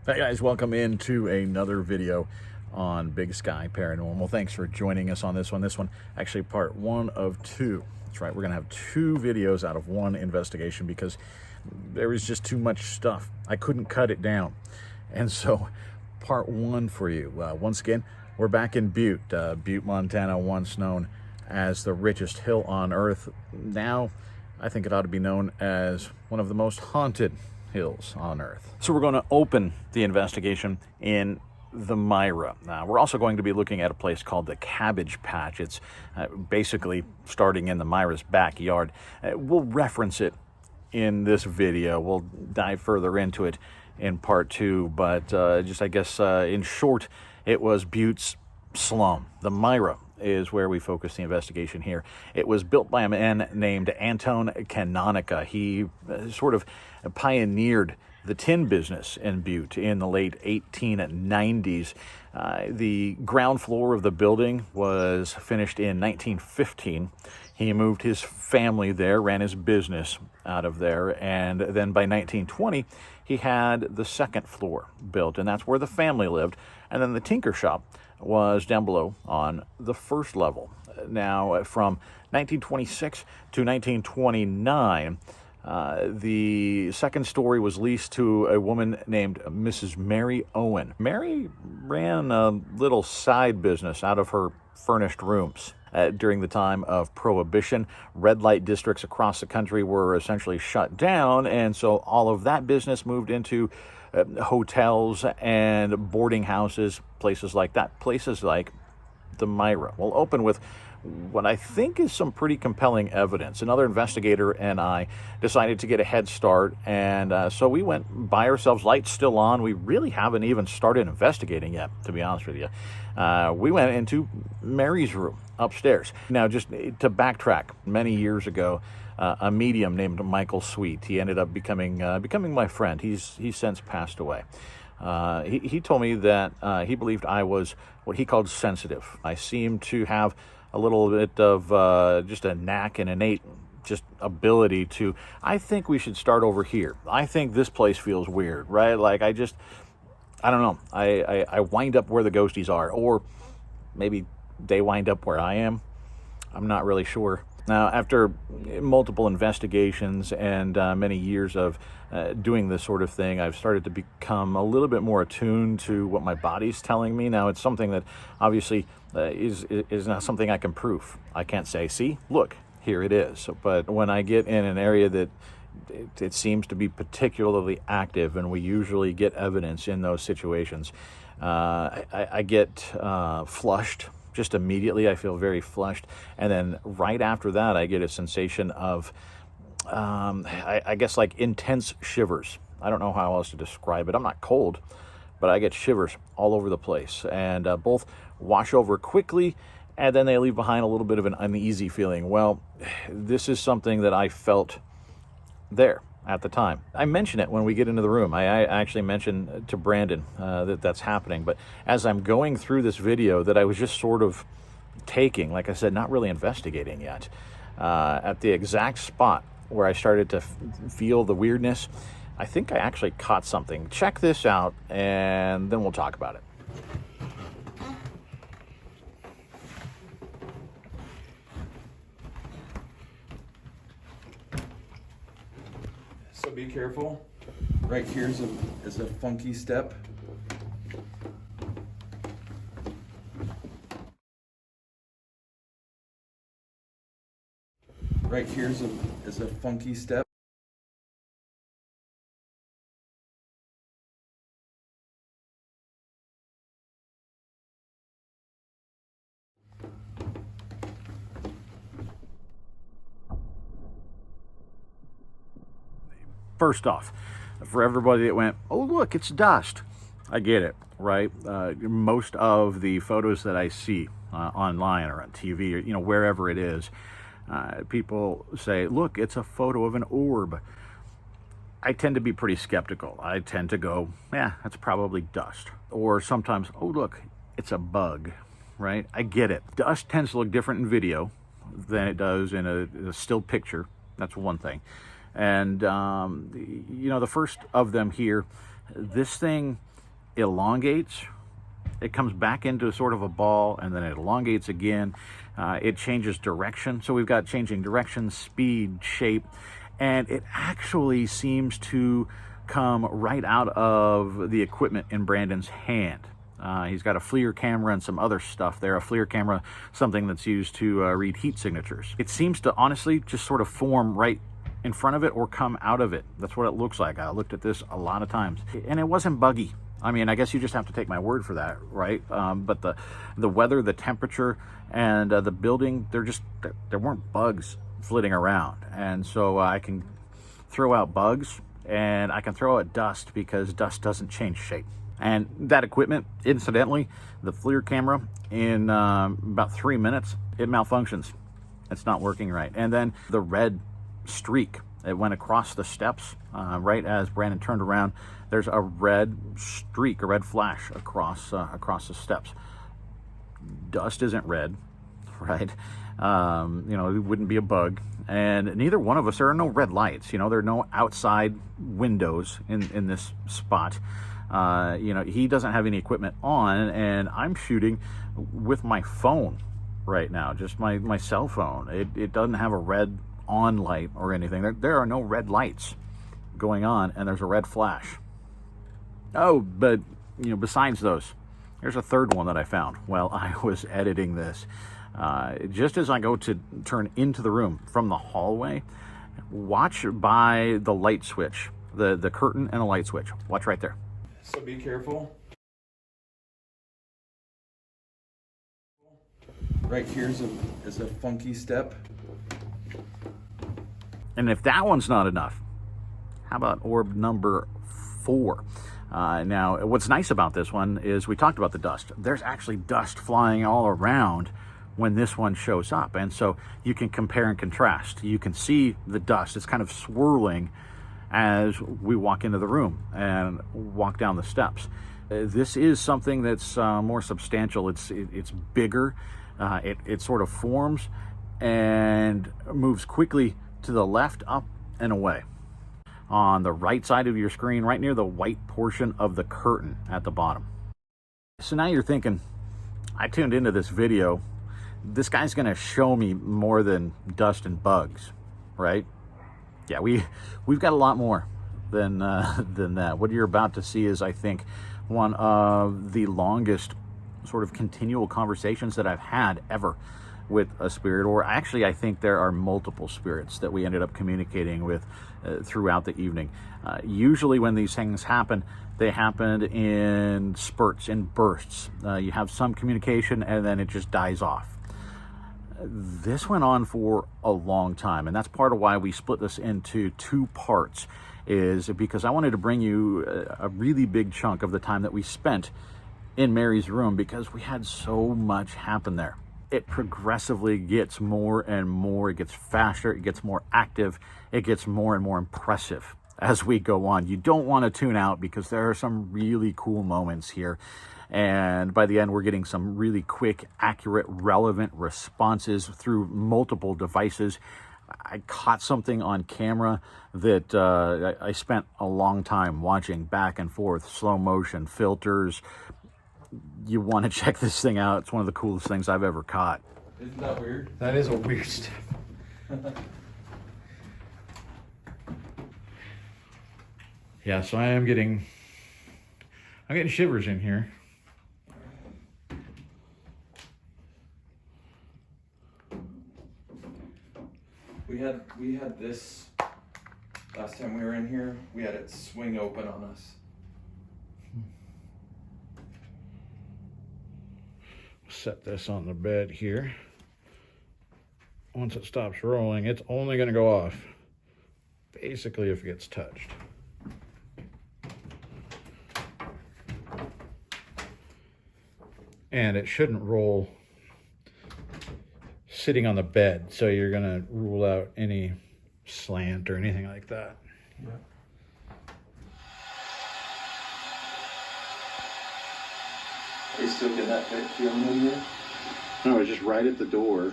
Hey guys, welcome into another video on Big Sky Paranormal. Thanks for joining us on this one. This one actually part one of two. That's right, we're gonna have two videos out of one investigation because there was just too much stuff. I couldn't cut it down. And so part one for you. Once again, we're back in Butte. Butte, Montana, once known as the richest hill on earth. Now, I think it ought to be known as one of the most haunted hills on earth. So we're going to open the investigation in the Myra. Now, we're also going to be looking at a place called the Cabbage Patch. It's basically starting in the Myra's backyard. We'll reference it in this video. We'll dive further into it in part two, but I guess in short, it was Butte's slum. The Myra is where we focus the investigation here. It was built by a man named Anton Canonica. He sort of pioneered the tin business in Butte in the late 1890s. The ground floor of the building was finished in 1915. He moved his family there, ran his business out of there, and then by 1920, he had the second floor built, and that's where the family lived. And then the tinker shop was down below on the first level. Now, from 1926 to 1929, the second story was leased to a woman named Mrs. Mary Owen. Mary ran a little side business out of her furnished rooms. During the time of Prohibition, red light districts across the country were essentially shut down, and so all of that business moved into hotels and boarding houses, places like that, places like the Myra. We'll open with what I think is some pretty compelling evidence. Another investigator and I decided to get a head start, and so we went by ourselves, lights still on. We really haven't even started investigating yet, to be honest with you. We went into Mary's room upstairs. Now, just to backtrack, many years ago, a medium named Michael Sweet, he ended up becoming my friend. He's since passed away. He told me that he believed I was what he called sensitive. I seemed to have a little bit of just a knack and innate just ability to, I think we should start over here. I think this place feels weird, right? Like I don't know. I wind up where the ghosties are, or maybe they wind up where I am. I'm not really sure. Now, after multiple investigations and many years of doing this sort of thing, I've started to become a little bit more attuned to what my body's telling me. Now, it's something that obviously is not something I can prove. I can't say, see, look, here it is. But when I get in an area that it seems to be particularly active, and we usually get evidence in those situations, I get flushed. Just immediately, I feel very flushed. And then right after that, I get a sensation of, I guess, like intense shivers. I don't know how else to describe it. I'm not cold, but I get shivers all over the place. And both wash over quickly, and then they leave behind a little bit of an uneasy feeling. Well, this is something that I felt there at the time. I mention it when we get into the room. I actually mentioned to Brandon that's happening, but as I'm going through this video that I was just sort of taking, like I said, not really investigating yet, at the exact spot where I started to feel the weirdness, I think I actually caught something. Check this out, and then we'll talk about it. So be careful. Right here is a funky step. Right here is a funky step. First off, for everybody that went, oh, look, it's dust. I get it, right? Most of the photos that I see online or on TV or, wherever it is, people say, look, it's a photo of an orb. I tend to be pretty skeptical. I tend to go, yeah, that's probably dust. Or sometimes, oh, look, it's a bug, right? I get it. Dust tends to look different in video than it does in a still picture. That's one thing. And, the first of them here, this thing elongates. It comes back into sort of a ball, and then it elongates again. It changes direction. So we've got changing direction, speed, shape, and it actually seems to come right out of the equipment in Brandon's hand. He's got a FLIR camera and some other stuff there. A FLIR camera, something that's used to read heat signatures. It seems to honestly just sort of form right in front of it or come out of it. That's what it looks like. I looked at this a lot of times, and it wasn't buggy. I mean, I guess you just have to take my word for that, right? But the weather, the temperature, and the building, there weren't bugs flitting around. And so I can throw out bugs, and I can throw out dust, because dust doesn't change shape. And that equipment, incidentally, the FLIR camera, in about 3 minutes, it malfunctions. It's not working right. And then the red streak, it went across the steps right as Brandon turned around. There's a red streak, a red flash across the steps. Dust isn't red, right? You know, it wouldn't be a bug. And neither one of us, there are no red lights. You know, there are no outside windows in this spot. You know, he doesn't have any equipment on, and I'm shooting with my phone right now, just my cell phone. It doesn't have a red on light or anything. There are no red lights going on, and there's a red flash. Oh, but, you know, besides those, there's a third one that I found while I was editing this. Just as I go to turn into the room from the hallway, watch by the light switch, the curtain and a light switch. Watch right there. So be careful. Right here is a funky step. And if that one's not enough, how about orb number 4? Now, what's nice about this one is we talked about the dust. There's actually dust flying all around when this one shows up. And so you can compare and contrast. You can see the dust. It's kind of swirling as we walk into the room and walk down the steps. This is something that's more substantial. It's bigger. It sort of forms and moves quickly to the left, up, and away. On the right side of your screen, right near the white portion of the curtain at the bottom. So now you're thinking, I tuned into this video. This guy's gonna show me more than dust and bugs, right? Yeah, we've got a lot more than that. What you're about to see is, I think, one of the longest sort of continual conversations that I've had ever with a spirit, or actually I think there are multiple spirits that we ended up communicating with throughout the evening. Usually when these things happen, they happened in spurts, in bursts. You have some communication and then it just dies off. This went on for a long time, and that's part of why we split this into 2 parts, is because I wanted to bring you a really big chunk of the time that we spent in Mary's room, because we had so much happen there. It progressively gets more and more, it gets faster, it gets more active, it gets more and more impressive as we go on. You don't want to tune out, because there are some really cool moments here. And by the end, we're getting some really quick, accurate, relevant responses through multiple devices. I caught something on camera that I spent a long time watching back and forth, slow motion, filters. You want to check this thing out. It's one of the coolest things I've ever caught. Isn't that weird? That is a weird step. Yeah, so I'm getting shivers in here. We had this last time we were in here. We had it swing open on us. Set this on the bed here. Once it stops rolling, it's only going to go off basically if it gets touched. And it shouldn't roll sitting on the bed, so you're going to rule out any slant or anything like that. Yeah. Are you still getting that feeling in here? No, it's just right at the door.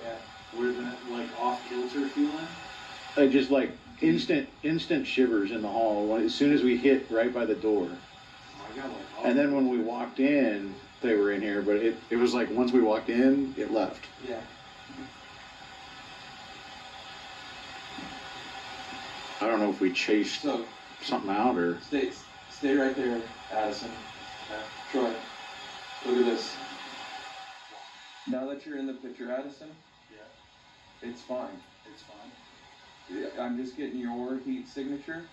Yeah. Where's that, like, off-kilter feeling? Just like instant shivers in the hall as soon as we hit right by the door. And then when we walked in, they were in here, but it was like once we walked in, it left. Yeah. I don't know if we chased So something out or. stay right there, Addison. Troy, look at this. Now that you're in the picture, Addison. Yeah. It's fine. It's fine. Yeah, I'm just getting your heat signature,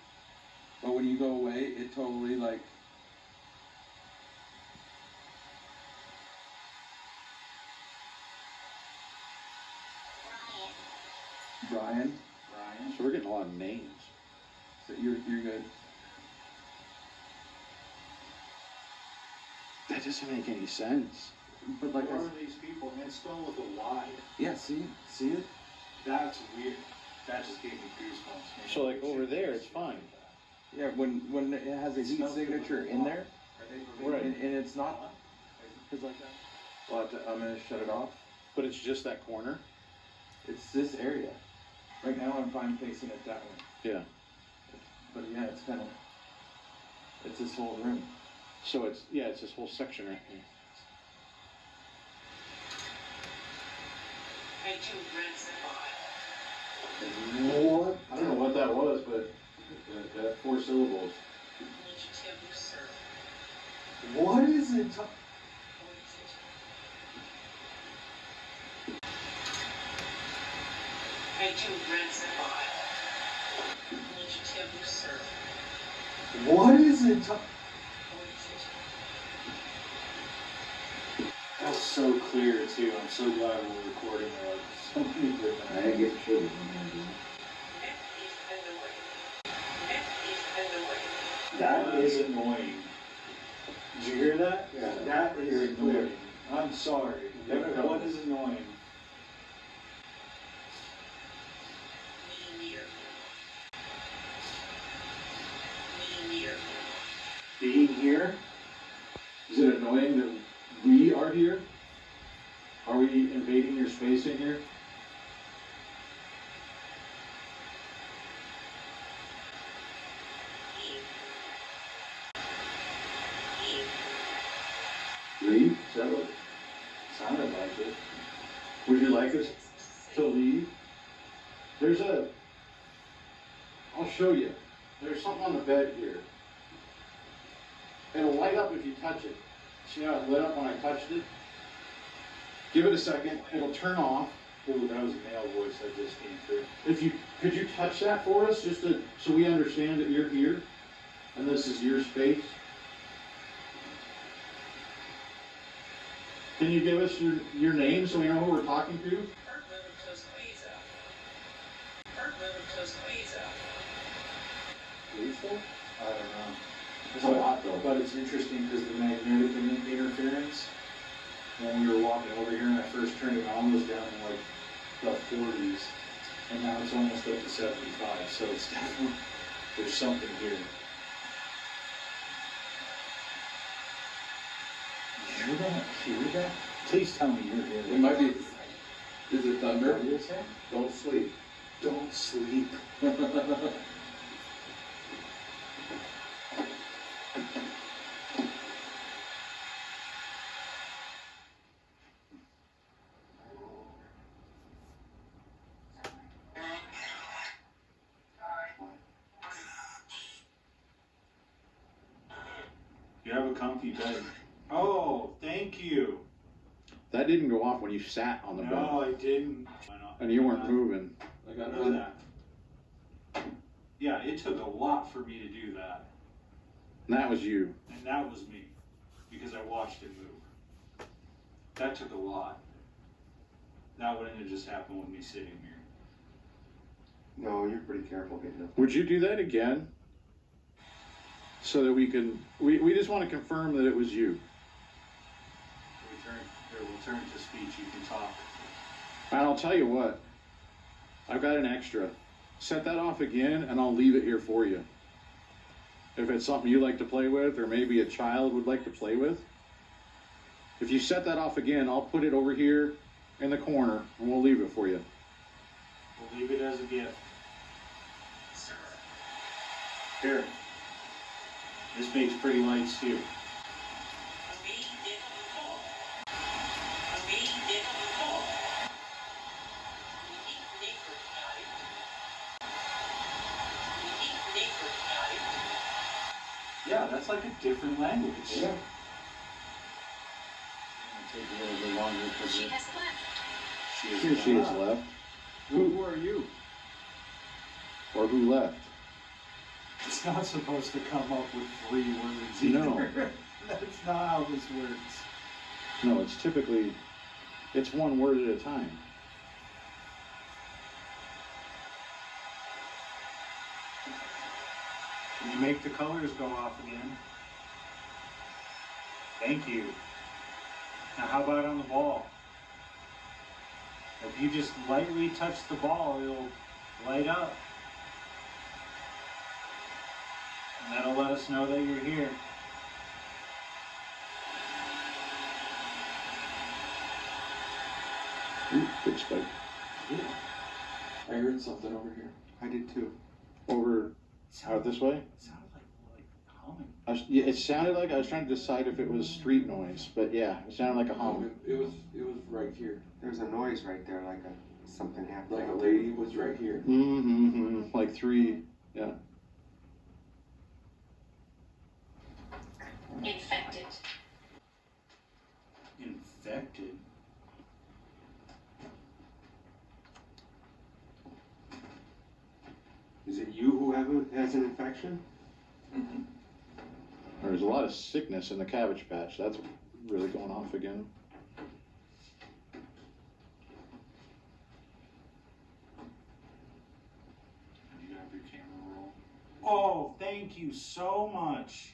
but when you go away, it totally like. Brian. So we're getting a lot of names. So you're good. That doesn't make any sense. But like, Who are these people? And spelled with a Y. yeah, see it? That's weird. That just gave me goosebumps. Man. So like over there, it's fine. Yeah, when it has a heat signature in there, Right. and it's not, because like that. Well, I'm gonna shut it off. But it's just that corner. It's this area. Right now, I'm fine facing it that way. Yeah. But yeah, it's kind of, it's this whole room. So it's this whole section right here. What? I don't know what that was, but that 4 syllables. What is it? What is it? That's so clear too. I'm so glad we're recording like so many different. I didn't get shit. That is annoying. Did you hear that? Yeah. That is annoying. I'm sorry. What is annoying? Being here? Is it annoying that we are here? Are we invading your space in here? Leave? Is that what sounded like it? Would you like us to leave? I'll show you. There's something on the bed here. It'll light up if you touch it. See how it lit up when I touched it? Give it a second. It'll turn off. Ooh, that was a male voice that just came through. Could you touch that for us, just so we understand that you're here, and this is your space? Can you give us your name so we know who we're talking to? Lethal? I don't know. It's a lot though. But it's interesting because the magnetic interference, when we were walking over here and I first turned it on, was down in like the 40s. And now it's almost up to 75. So it's definitely, there's something here. You hear that? Please tell me you're here. It might be. Is it thunder? What did it say? Don't sleep. Don't sleep. You have a comfy bed. Oh, thank you. That didn't go off when you sat on the bed. No, I didn't. And you weren't moving. I got Look at that. Yeah, it took a lot for me to do that. And that was you. And that was me. Because I watched it move. That took a lot. That wouldn't have just happened with me sitting here. No, you're pretty careful getting up. Would you do that again? So that we just want to confirm that it was you. We'll turn to speech. You can talk. And I'll tell you what, I've got an extra. Set that off again and I'll leave it here for you. If it's something you like to play with or maybe a child would like to play with. If you set that off again, I'll put it over here in the corner and we'll leave it for you. We'll leave it as a gift. Here. This makes pretty lights too. Yeah, that's like a different language. Yeah. It's gonna take a little bit longer because She has left. Here she has left. Who are you? Or who left? It's not supposed to come up with 3 words No. either. That's not how this works. No, it's typically, it's one word at a time. Can you make the colors go off again? Thank you. Now how about on the ball? If you just lightly touch the ball, it'll light up. And that'll let us know that you're here. Ooh, big spike. I heard something over here. I did too. Over, out this way? It sounded like humming. Yeah, it sounded like, I was trying to decide if it was street noise, but yeah, it sounded like a hum. It was right here. There's a noise right there, like something happening. Like a lady was right here. Mm-hmm, like 3, yeah. Infected. Infected? Is it you who has an infection? Mm-hmm. There's a lot of sickness in the Cabbage Patch. That's really going off again. You have your camera roll. Oh, thank you so much.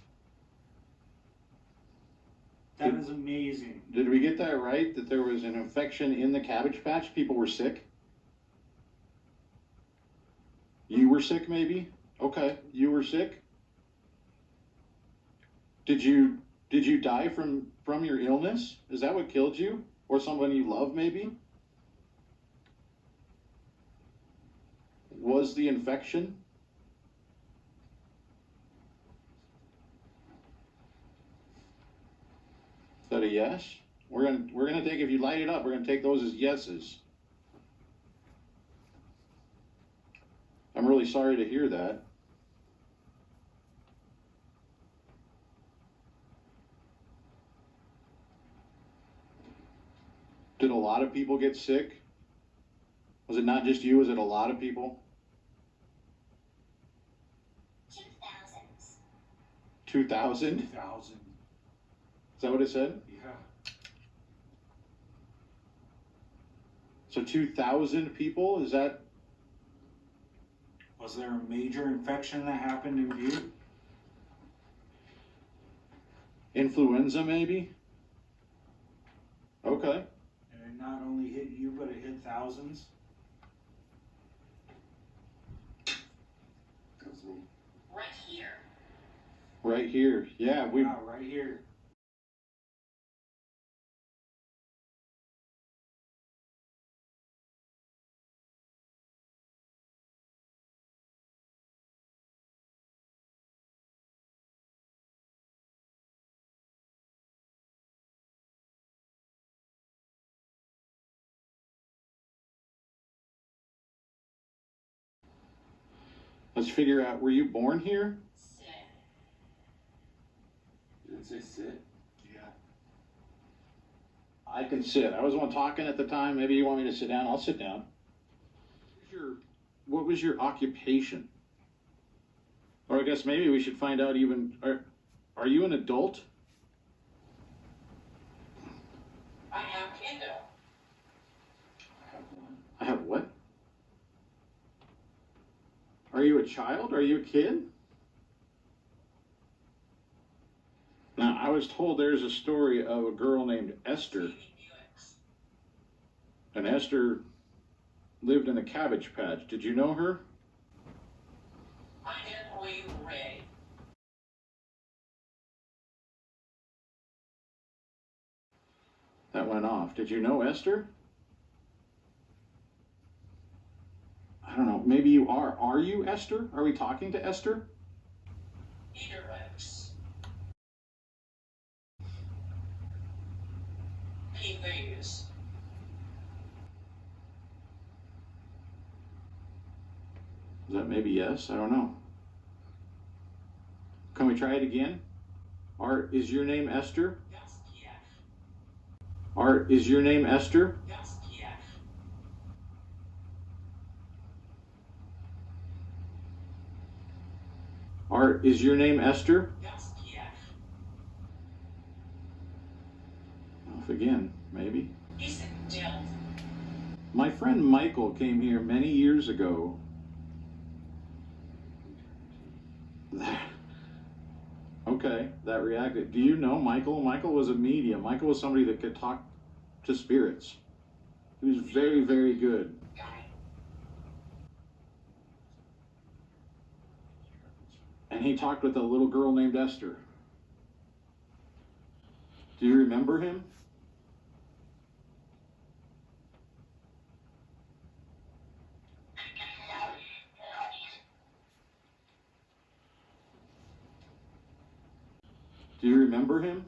That is amazing. Did we get that right? That there was an infection in the Cabbage Patch? People were sick? You were sick, maybe? Okay, you were sick? Did you die from your illness? Is that what killed you? Or someone you love, maybe? Was the infection? Is that a yes? We're gonna take, if you light it up, we're gonna take those as yeses. I'm really sorry to hear that. Did a lot of people get sick? Was it not just you? Was it a lot of people? 2000s. 2,000? 2,000. Is that what it said? Yeah. So 2,000 people? Is that? Was there a major infection that happened in Butte? Influenza, maybe? Okay. And it not only hit you, but it hit thousands? That was me. Right here. Right here. Yeah, we. Wow, right here. Let's figure out, were you born here? Sit. Did it say sit? Yeah. I can sit. I was the one talking at the time. Maybe you want me to sit down? I'll sit down. What was your occupation? Or I guess maybe we should find out even, are you an adult? I have Kindle. I have one. I have what? Are you a child? Are you a kid? Now, I was told there's a story of a girl named Esther, and Esther lived in a Cabbage Patch. Did you know her? I am where you ready. That went off. Did you know Esther? I don't know. Maybe you are. Are you Esther? Are we talking to Esther? Eater X. PVs. Is that maybe yes? I don't know. Can we try it again? Art, is your name Esther? Yes, yes. Art, is your name Esther? Yes, yes. Art, is your name Esther? Yes, yes. Off again, maybe. Is it Jill? My friend Michael came here many years ago. Okay, that reacted. Do you know Michael? Michael was a medium. Michael was somebody that could talk to spirits. He was very, very good. Got it. And he talked with a little girl named Esther. Do you remember him? Do you remember him?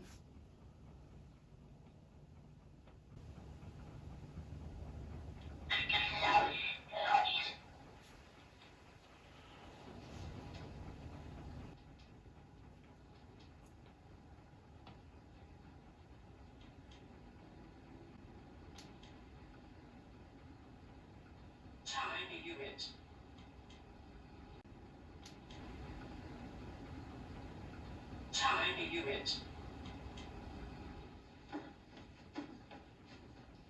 Tiny unit. Tiny unit.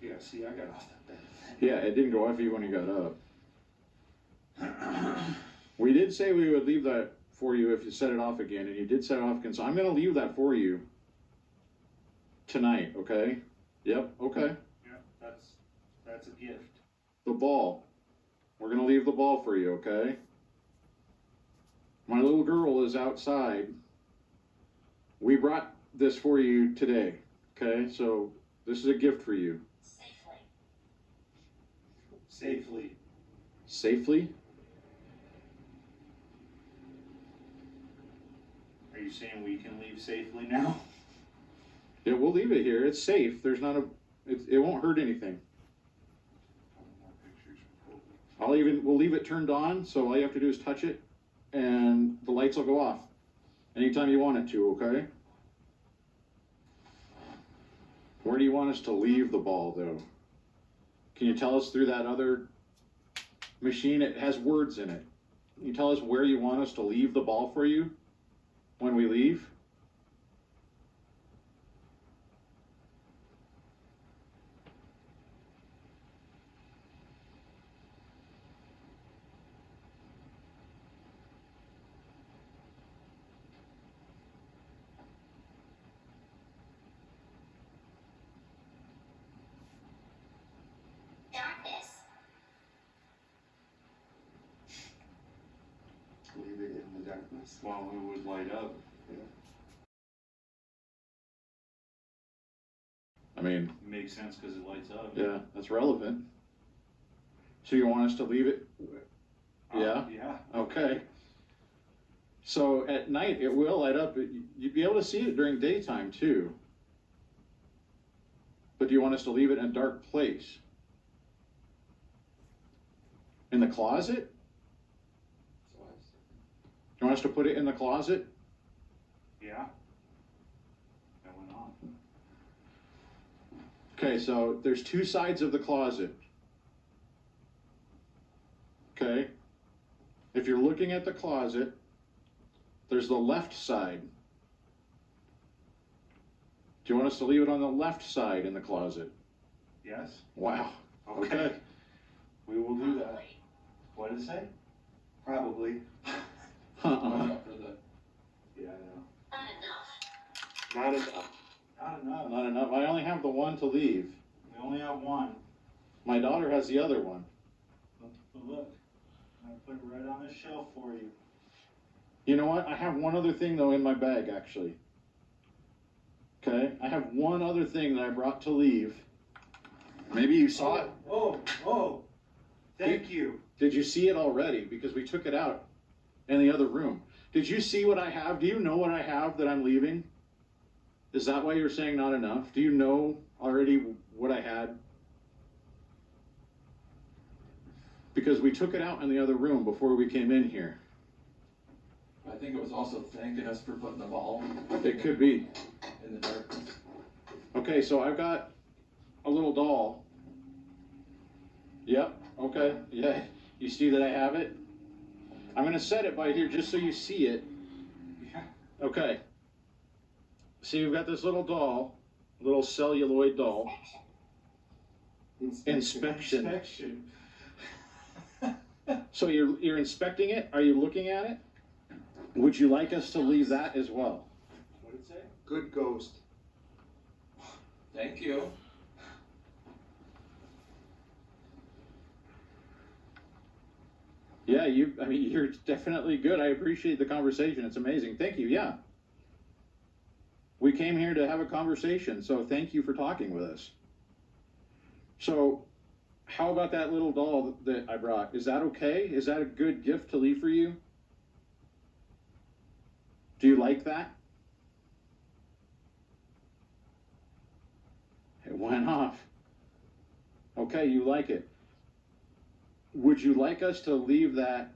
Yeah, see, I got off that bed. Yeah, it didn't go off you when you got up. We did say we would leave that for you if you set it off again, and you did set it off again. So I'm going to leave that for you tonight, okay? Yep, okay. Yeah, that's a gift. The ball. We're going to leave the ball for you, okay? My little girl is outside. We brought this for you today, okay? So this is a gift for you. Safely. Safely? Are you saying we can leave safely now? Yeah, we'll leave it here. It's safe. There's not a... It won't hurt anything. We'll leave it turned on, so all you have to do is touch it, and the lights will go off anytime you want it to, okay? Where do you want us to leave the ball, though? Can you tell us through that other machine? It has words in it. Can you tell us where you want us to leave the ball for you when we leave? Darkness. Leave it in the darkness. Well, it would light up. I mean, It makes sense because it lights up. yeah, that's relevant. So you want us to leave it? Yeah? Yeah. Okay. So at night, it will light up. You'd be able to see it during daytime, too. But do you want us to leave it in a dark place? In the closet? You want us to put it in the closet? Yeah. That went on. Okay, so there's two sides of the closet. Okay? If you're looking at the closet, there's the left side. Do you want us to leave it on the left side in the closet? Yes. Wow. Okay. We will do that. What did it say? Probably. Uh-uh. Yeah, I know. Not enough. Not enough. Not enough. Not enough. I only have the one to leave. We only have one. My daughter has the other one. But look, I put it right on the shelf for you. You know what? I have one other thing, though, in my bag, actually. Okay? I have one other thing that I brought to leave. Maybe you saw it. Oh, thank you. Did you see it already? Because we took it out in the other room. Did you see what I have? Do you know what I have that I'm leaving? Is that why you're saying not enough? Do you know already what I had? Because we took it out in the other room before we came in here. I think it was also thanking us for putting the ball It could be. in the darkness. Okay, so I've got a little doll. Yep, okay, yeah. You see that I have it? I'm gonna set it by here just so you see it. Yeah. Okay. See, we've got this little doll, little celluloid doll. Inspection. Inspection. So you're inspecting it? Are you looking at it? Would you like us to leave that as well? What did it say? Good ghost. Thank you. Yeah, you're definitely good. I appreciate the conversation. It's amazing. Thank you. Yeah. We came here to have a conversation, so thank you for talking with us. So, how about that little doll that I brought? Is that okay? Is that a good gift to leave for you? Do you like that? It went off. Okay, you like it. Would you like us to leave that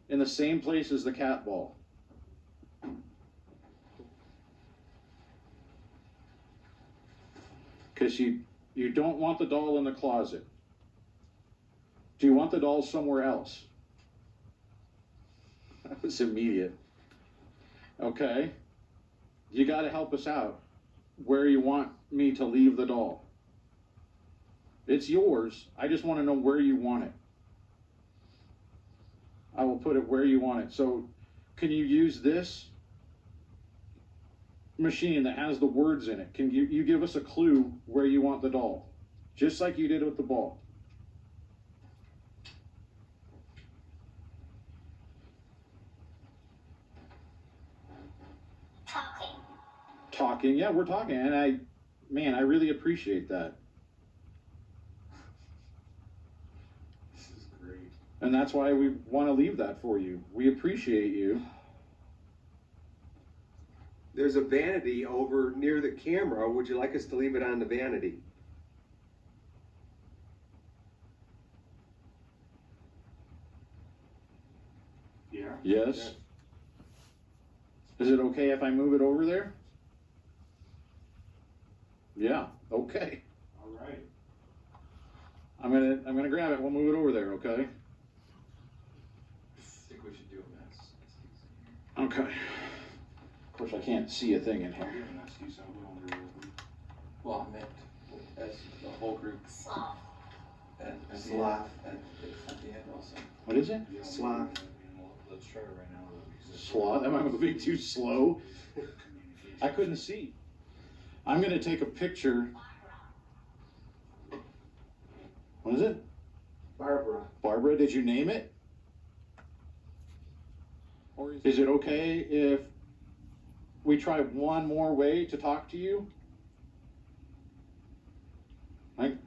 in the same place as the cat ball? Because you don't want the doll in the closet. Do you want the doll somewhere else? That was immediate. Okay. You got to help us out. Where you want me to leave the doll? It's yours. I just want to know where you want it. I will put it where you want it. So, can you use this machine that has the words in it? Can you give us a clue where you want the doll? Just like you did with the ball. Talking, yeah, we're talking, and I really appreciate that. This is great. And that's why we want to leave that for you. We appreciate you. There's a vanity over near the camera. Would you like us to leave it on the vanity? Yeah. Yes. Is it okay if I move it over there? Yeah, okay. All right. I'm gonna grab it. We'll move it over there, okay? I think we should do a mess. Okay. Of course, I can't see a thing in here. And that's you, so we'll do it. Well, I meant as the whole group Sloth. and Sloth. at the end also. What is it? Yeah, Sloth. Let's try it right now. Sloth? Am I moving too slow? I couldn't see. I'm gonna take a picture. What is it? Barbara. Barbara, did you name it? Or is it okay if we try one more way to talk to you?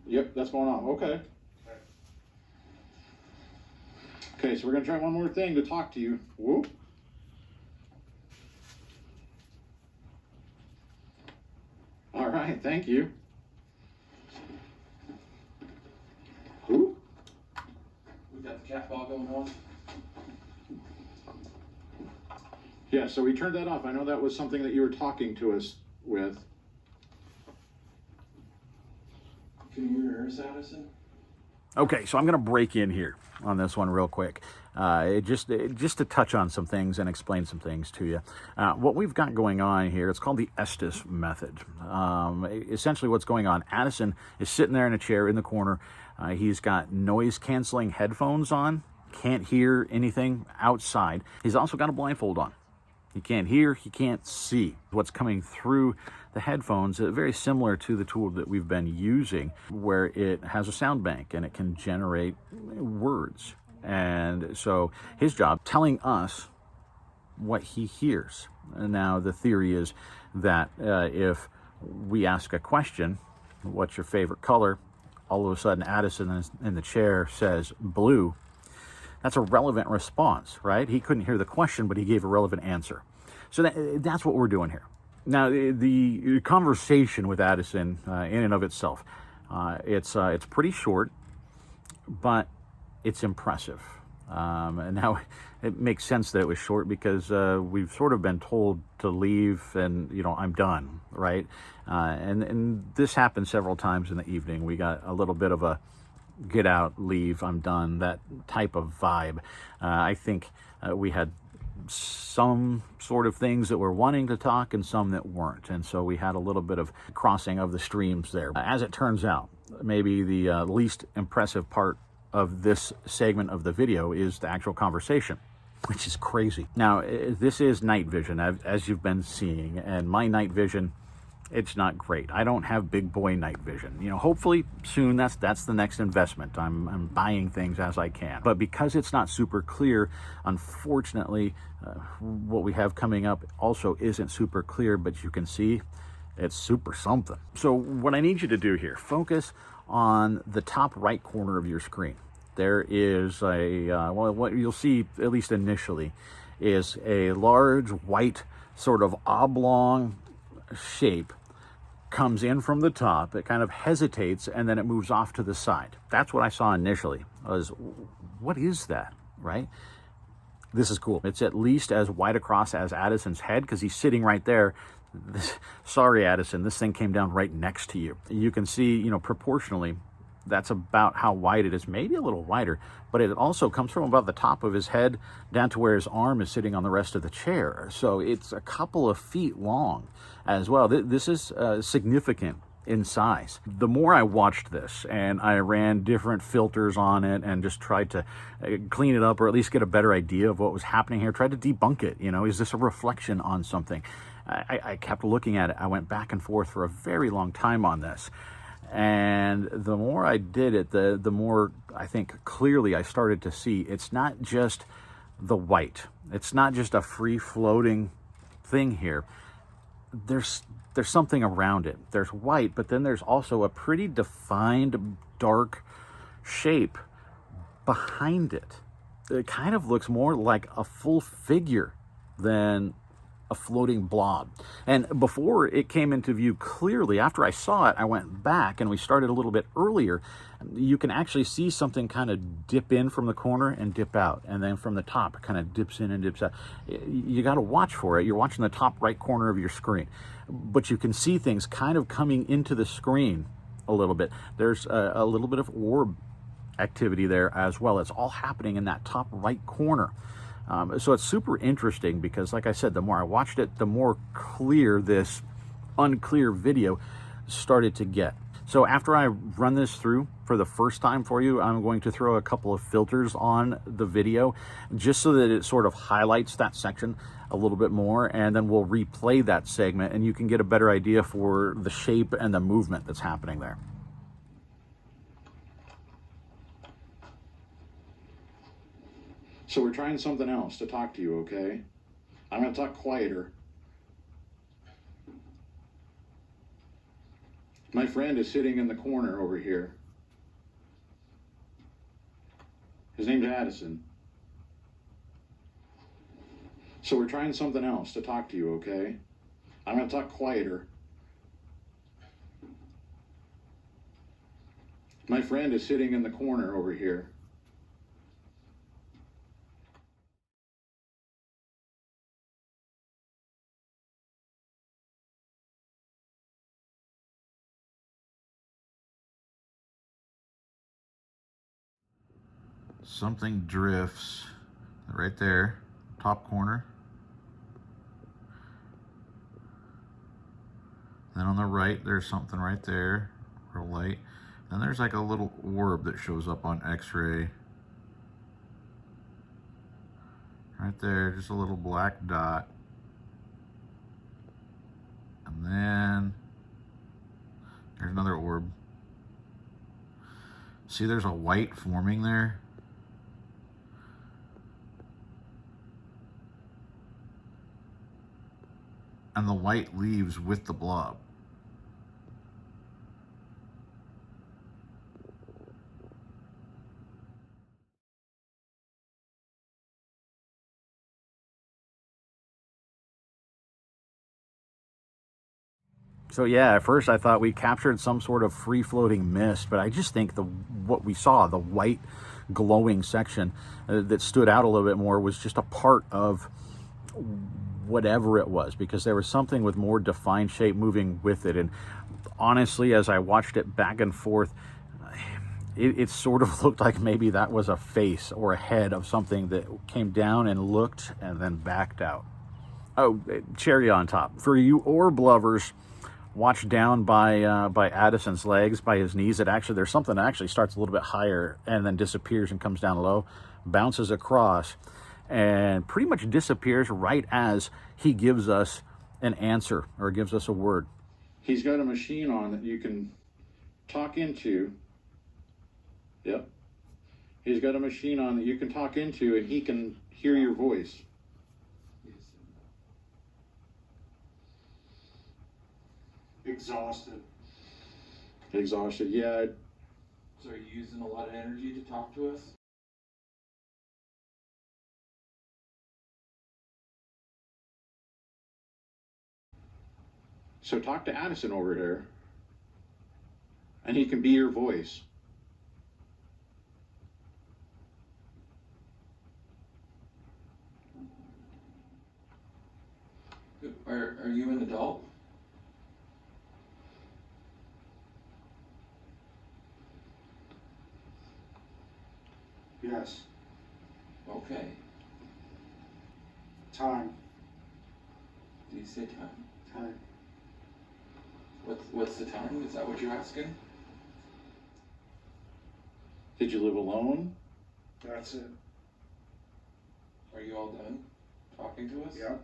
Yep, that's going on. Okay. Okay, so we're gonna try one more thing to talk to you. Whoop. All right, thank you. Who? We got the cat ball going on. Yeah, so we turned that off. I know that was something that you were talking to us with. Can you hear us, Addison? Okay, so I'm going to break in here on this one real quick, just to touch on some things and explain some things to you. What we've got going on here, it's called the Estes method. Essentially what's going on, Addison is sitting there in a chair in the corner. He's got noise-canceling headphones on, can't hear anything outside. He's also got a blindfold on. He can't hear, he can't see what's coming through the headphones, very similar to the tool that we've been using, where it has a sound bank and it can generate words. And so his job, telling us what he hears. And now the theory is that if we ask a question, what's your favorite color? All of a sudden Addison in the chair says blue. That's a relevant response, right? He couldn't hear the question, but he gave a relevant answer. So that's what we're doing here. Now, the conversation with Addison, in and of itself, it's pretty short, but it's impressive. And now it makes sense that it was short because we've sort of been told to leave and, I'm done, right? And this happened several times in the evening. We got a little bit of a get out, leave, I'm done, that type of vibe. I think we had some sort of things that were wanting to talk and some that weren't. And so we had a little bit of crossing of the streams there. As it turns out, maybe the least impressive part of this segment of the video is the actual conversation, which is crazy. Now, this is night vision, as you've been seeing, and my night vision, it's not great. I don't have big boy night vision. Hopefully soon that's the next investment. I'm buying things as I can. But because it's not super clear, unfortunately, what we have coming up also isn't super clear, but you can see it's super something. So what I need you to do here, focus on the top right corner of your screen. There is what you'll see, at least initially, is a large white sort of oblong shape comes in from the top. It kind of hesitates and then it moves off to the side. That's what I saw initially. What is that, right? This is cool. It's at least as wide across as Addison's head because he's sitting right there. Sorry, Addison, this thing came down right next to you. You can see, proportionally, that's about how wide it is, maybe a little wider, but it also comes from about the top of his head down to where his arm is sitting on the rest of the chair. So it's a couple of feet long as well. This is significant in size. The more I watched this and I ran different filters on it and just tried to clean it up or at least get a better idea of what was happening here, tried to debunk it. Is this a reflection on something? I kept looking at it. I went back and forth for a very long time on this. And the more I did it, the more I think clearly I started to see it's not just the white. It's not just a free floating thing here. There's something around it. There's white, but then there's also a pretty defined dark shape behind it. It kind of looks more like a full figure than a floating blob. And before it came into view clearly, after I saw it, I went back and we started a little bit earlier. You can actually see something kind of dip in from the corner and dip out. And then from the top, it kind of dips in and dips out. You got to watch for it. You're watching the top right corner of your screen. But you can see things kind of coming into the screen a little bit. There's a little bit of orb activity there as well. It's all happening in that top right corner. So it's super interesting because, like I said, the more I watched it, the more clear this unclear video started to get. So after I run this through for the first time for you, I'm going to throw a couple of filters on the video just so that it sort of highlights that section a little bit more, and then we'll replay that segment and you can get a better idea for the shape and the movement that's happening there. So we're trying something else to talk to you, okay? I'm going to talk quieter. My friend is sitting in the corner over here. His name's Addison. So we're trying something else to talk to you, okay? I'm going to talk quieter. My friend is sitting in the corner over here. Something drifts right there, top corner. Then on the right, there's something right there, real light. Then there's like a little orb that shows up on X-ray. Right there, just a little black dot. And then there's another orb. See, there's a white forming there. And the white leaves with the blob. So yeah, at first I thought we captured some sort of free-floating mist, but I just think what we saw, the white glowing section that stood out a little bit more, was just a part of whatever it was, because there was something with more defined shape moving with it. And honestly, as I watched it back and forth, it sort of looked like maybe that was a face or a head of something that came down and looked and then backed out. Oh, cherry on top. For you orb lovers, watch down by Addison's legs, by his knees. There's something that actually starts a little bit higher and then disappears and comes down low, bounces across, and pretty much disappears right as he gives us an answer or gives us a word. He's got a machine on that you can talk into. Yep. He's got a machine on that you can talk into, and he can hear your voice. Exhausted. Exhausted, yeah. So are you using a lot of energy to talk to us? So talk to Addison over here, and he can be your voice. Are you an adult? Yes. Okay. Time. Did you say time? Time. What's the time? Is that what you're asking? Did you live alone? That's it. Are you all done talking to us? Yeah.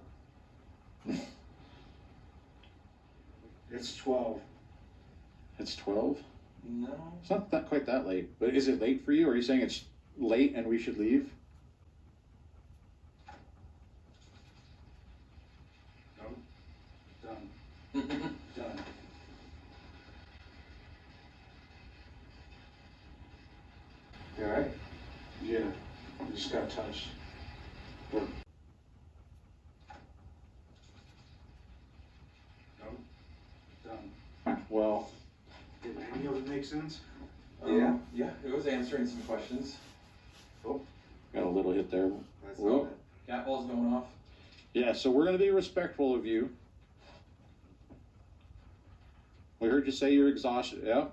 It's 12. It's 12? No. It's not that quite that late. But is it late for you? Or are you saying it's late and we should leave? No. Done. Done. You alright? Yeah. I just got touched. Or No. Done. well, Did any of it make sense? Yeah. Yeah, it was answering some questions. Oh, got a little hit there. that's Whoop. all. Cat ball's going off. Yeah, so we're going to be respectful of you. We heard you say you're exhausted. Yeah.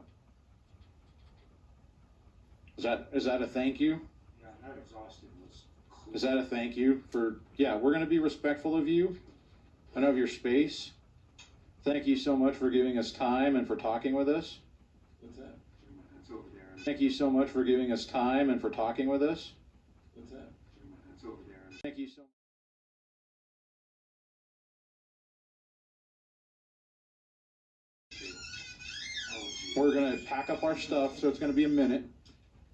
Is that a thank you? Yeah, not exhausted. Was clear. Is that a thank you for? Yeah, we're going to be respectful of you and of your space. Thank you so much for giving us time and for talking with us. What's that? It's over there. Thank you so much for giving us time and for talking with us. What's that? It's over there. Thank you so much. We're going to pack up our stuff, so it's going to be a minute.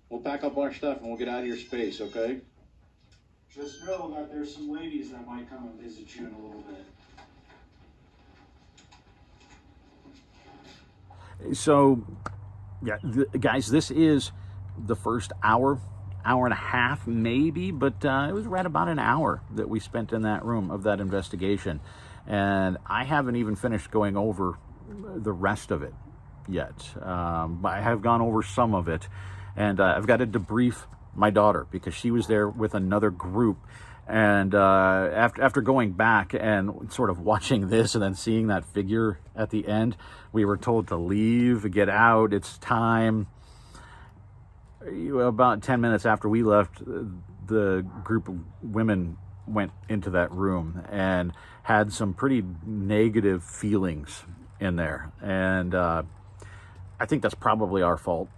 We'll pack up our stuff and we'll get out of your space, okay? Just know that there's some ladies that might come and visit you in a little bit. So, yeah, guys, this is the first hour and a half maybe, but it was right about an hour that we spent in that room of that investigation. And I haven't even finished going over the rest of it yet. But I have gone over some of it. And I've got to debrief my daughter because she was there with another group. And after going back and sort of watching this and then seeing that figure at the end, we were told to leave, get out, it's time. About 10 minutes after we left, the group of women went into that room and had some pretty negative feelings in there. And I think that's probably our fault.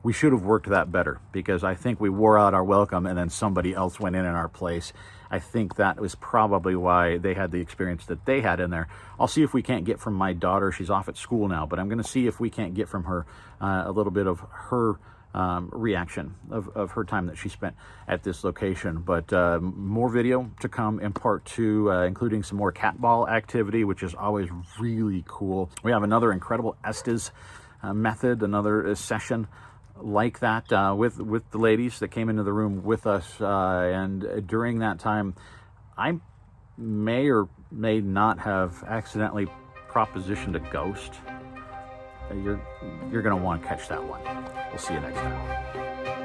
We should have worked that better because I think we wore out our welcome and then somebody else went in our place. I think that was probably why they had the experience that they had in there. I'll see if we can't get from my daughter. She's off at school now, but I'm going to see if we can't get from her a little bit of her reaction of her time that she spent at this location. But more video to come in part 2, including some more cat ball activity, which is always really cool. We have another incredible Estes method, another session like that with the ladies that came into the room with us, and during that time I may or may not have accidentally propositioned a ghost, you're going to want to catch that one. We'll see you next time.